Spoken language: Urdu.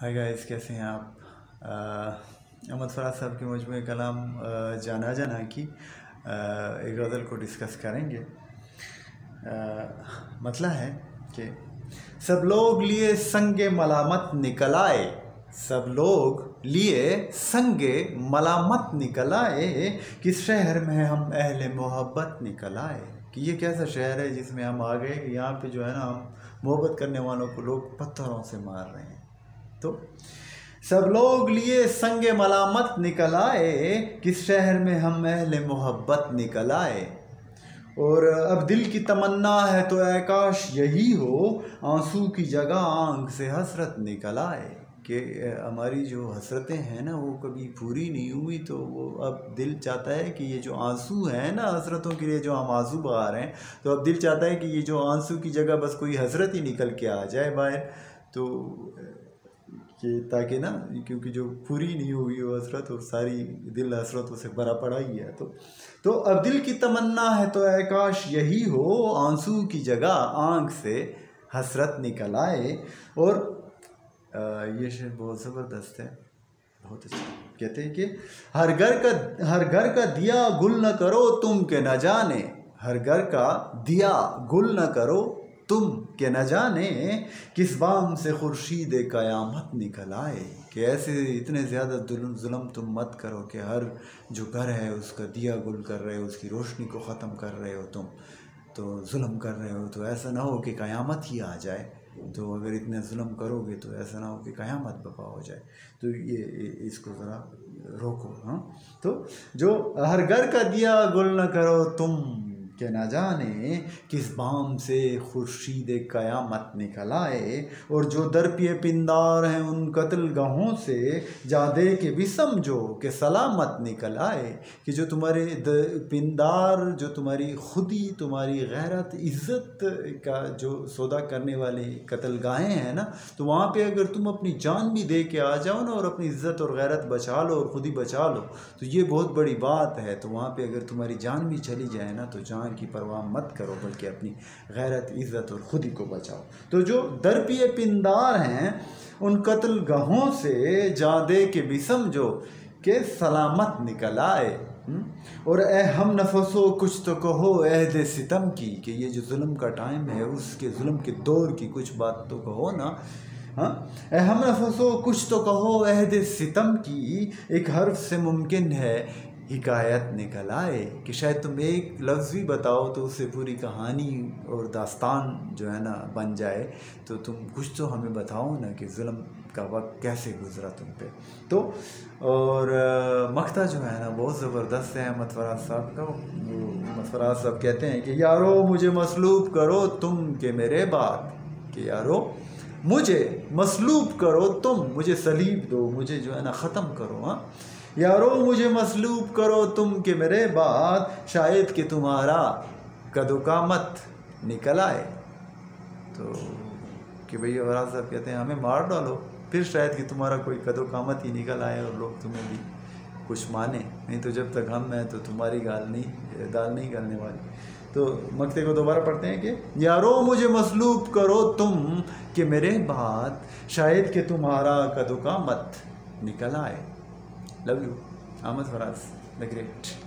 ہائی گائز، کیسے ہیں آپ؟ احمد فراز صاحب کے مجموعہ کلام جانا جانا کی ایک غزل کو ڈسکس کریں گے۔ مسئلہ ہے کہ سب لوگ لیے سنگ ملامت نکل آئے، سب لوگ لیے سنگ ملامت نکل آئے، کس شہر میں ہم اہل محبت نکل آئے۔ کہ یہ کیسا شہر ہے جس میں ہم آ گئے کہ یہاں پہ جو ہے نا، ہم محبت کرنے والوں کو لوگ پتھروں سے مار رہے ہیں۔ تو سب لوگ لیے سنگ ملامت نکل آئے، کس شہر میں ہم اہل محبت نکل آئے۔ اور اب دل کی تمنا ہے تو اے کاش یہی ہو، آنسو کی جگہ آنکھ سے حسرت نکل آئے۔ کہ ہماری جو حسرتیں ہیں نا وہ کبھی پوری نہیں ہوئی، تو وہ اب دل چاہتا ہے کہ یہ جو آنسو ہیں نا حسرتوں کے لیے جو ہم آنسو بہا رہے ہیں، تو اب دل چاہتا ہے کہ یہ جو آنسو کی جگہ بس کوئی حسرت ہی نکل کے آ جائے باہر، تو کہ تاکہ نا، کیونکہ جو پوری نہیں ہوئی وہ حسرت، اور ساری دل حسرتوں سے بھرا پڑا ہی ہے۔ تو اب دل کی تمنا ہے تو اے کاش یہی ہو، آنسو کی جگہ آنکھ سے حسرت نکل آئے۔ اور یہ شعر بہت زبردست ہے، بہت اچھا۔ کہتے ہیں کہ ہر گھر کا دیا گل نہ کرو تم کہ نہ جانے، ہر گھر کا دیا گل نہ کرو تم کہ نہ جانے، کس بام سے خورشید قیامت نکل آئے۔ کہ ایسے اتنے زیادہ ظلم تم مت کرو کہ ہر جو گھر ہے اس کا دیا گل کر رہے ہو، اس کی روشنی کو ختم کر رہے ہو، تم تو ظلم کر رہے ہو، تو ایسا نہ ہو کہ قیامت ہی آ جائے۔ تو اگر اتنے ظلم کرو گے تو ایسا نہ ہو کہ قیامت برپا ہو جائے۔ تو یہ اس کو ذرا روکو۔ ہاں، تو جو ہر گھر کا دیا گل نہ کرو تم کہ نہ جانے، کس بام سے خورشید قیامت نکل آئے۔ اور جو در پہ پندار ہیں ان قتل گاہوں سے، جا دے کے بھی سمجھو کہ سلامت نکل آئے۔ کہ جو تمہارے پندار، جو تمہاری خودی، تمہاری غیرت، عزت کا جو سودا کرنے والی قتل گاہیں ہیں نا، تو وہاں پہ اگر تم اپنی جان بھی دے کے آ جاؤ نا، اور اپنی عزت اور غیرت بچا لو اور خودی بچا لو، تو یہ بہت بڑی بات ہے۔ تو وہاں پہ اگر تمہاری جان بھی چلی جائے نا، تو جان کی پرواہ مت کرو، بلکہ اپنی غیرت، عزت اور خودی کو بچاؤ۔ تو جو در پہ پندار ہیں ان قتل گاہوں سے، جا دے کے بھی سمجھو کہ سلامت نکل آئے۔ اور اے ہم نفسو کچھ تو کہو عہد ستم کی، کہ یہ جو ظلم کا ٹائم ہے اس کے ظلم کے دور کی کچھ بات تو کہو نا۔ ہاں، اے ہم نفسو کچھ تو کہو عہد ستم کی، ایک حرف سے ممکن ہے حکایت نکل آئے۔ کہ شاید تم ایک لفظ بھی بتاؤ تو اس سے پوری کہانی اور داستان جو ہے نا بن جائے۔ تو تم کچھ تو ہمیں بتاؤ نا کہ ظلم کا وقت کیسے گزرا تم پہ۔ تو اور مقطع جو ہے نا بہت زبردست ہے احمد فراز صاحب کا۔ احمد فراز صاحب کہتے ہیں کہ یارو مجھے مصلوب کرو تم کہ میرے بعد، کہ یارو مجھے مصلوب کرو تم، مجھے صلیب دو، مجھے جو ہے نا ختم کرو۔ ہاں، یارو مجھے مصلوب کرو تم کہ میرے بعد، شاید کہ تمہارا قد و قامت نکل آئے۔ تو کہ بھئی فراز صاحب کہتے ہیں ہمیں مار ڈالو، پھر شاید کہ تمہارا کوئی قد و قامت ہی نکل آئے اور لوگ تمہیں بھی کچھ مانے، نہیں تو جب تک ہم ہیں تو تمہاری دال نہیں گلنے والی۔ تو مقطع کو دوبارہ پڑھتے ہیں کہ یارو مجھے مصلوب کرو تم کہ میرے بعد، شاید کہ تمہارا قد و قامت نکل آئے۔ Love you, Ahmad Faraz the great.